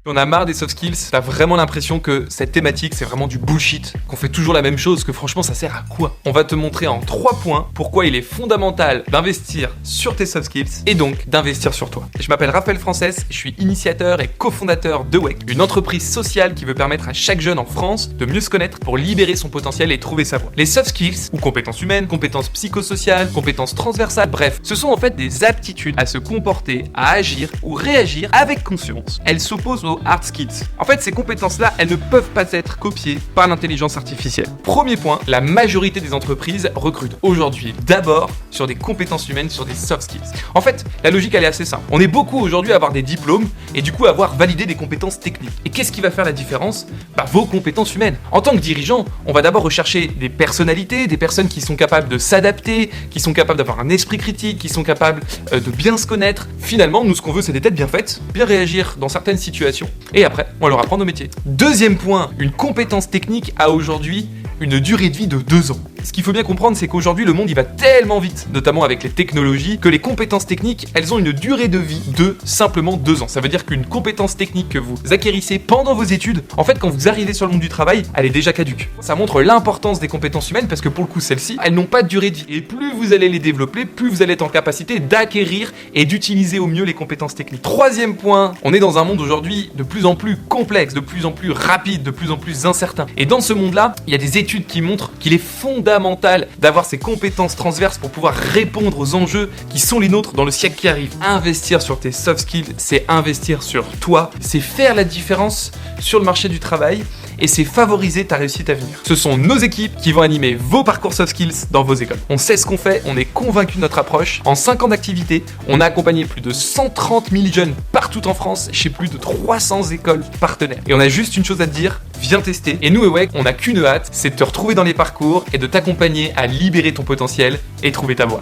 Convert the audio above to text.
On a marre des soft skills, t'as vraiment l'impression que cette thématique c'est vraiment du bullshit, qu'on fait toujours la même chose, que franchement ça sert à quoi? On va te montrer en 3 points pourquoi il est fondamental d'investir sur tes soft skills et donc d'investir sur toi. Je m'appelle Raphaël Frances, je suis initiateur et cofondateur de WEC, une entreprise sociale qui veut permettre à chaque jeune en France de mieux se connaître pour libérer son potentiel et trouver sa voie. Les soft skills, ou compétences humaines, compétences psychosociales, compétences transversales, bref, ce sont en fait des aptitudes à se comporter, à agir ou réagir avec conscience. Elles s'opposent aux hard skills. En fait, ces compétences-là, elles ne peuvent pas être copiées par l'intelligence artificielle. Premier point, la majorité des entreprises recrutent aujourd'hui d'abord sur des compétences humaines, sur des soft skills. En fait, la logique, elle est assez simple. On est beaucoup aujourd'hui à avoir des diplômes et du coup avoir validé des compétences techniques. Et qu'est-ce qui va faire la différence? Vos compétences humaines. En tant que dirigeant, on va d'abord rechercher des personnalités, des personnes qui sont capables de s'adapter, qui sont capables d'avoir un esprit critique, qui sont capables de bien se connaître. Finalement, nous, ce qu'on veut, c'est des têtes bien faites, bien réagir dans certaines situations. Et après, on leur apprend nos métiers. Deuxième point, une compétence technique a aujourd'hui une durée de vie de 2 ans. Ce qu'il faut bien comprendre, c'est qu'aujourd'hui, le monde il va tellement vite, notamment avec les technologies, que les compétences techniques, elles ont une durée de vie de simplement 2 ans. Ça veut dire qu'une compétence technique que vous acquérissez pendant vos études, en fait, quand vous arrivez sur le monde du travail, elle est déjà caduque. Ça montre l'importance des compétences humaines parce que pour le coup, celles-ci, elles n'ont pas de durée de vie. Et plus vous allez les développer, plus vous allez être en capacité d'acquérir et d'utiliser au mieux les compétences techniques. Troisième point, on est dans un monde aujourd'hui de plus en plus complexe, de plus en plus rapide, de plus en plus incertain. Et dans ce monde-là, il y a des études qui montrent qu'il est fondamental d'avoir ces compétences transverses pour pouvoir répondre aux enjeux qui sont les nôtres dans le siècle qui arrive. Investir sur tes soft skills, c'est investir sur toi, c'est faire la différence sur le marché du travail et c'est favoriser ta réussite à venir. Ce sont nos équipes qui vont animer vos parcours soft skills dans vos écoles. On sait ce qu'on fait, on est convaincu de notre approche. En 5 ans d'activité, on a accompagné plus de 130 000 jeunes partout en France chez plus de 300 écoles partenaires. Et on a juste une chose à te dire, viens tester. Et nous, WEC, on n'a qu'une hâte, c'est de te retrouver dans les parcours et de t'accompagner à libérer ton potentiel et trouver ta voie.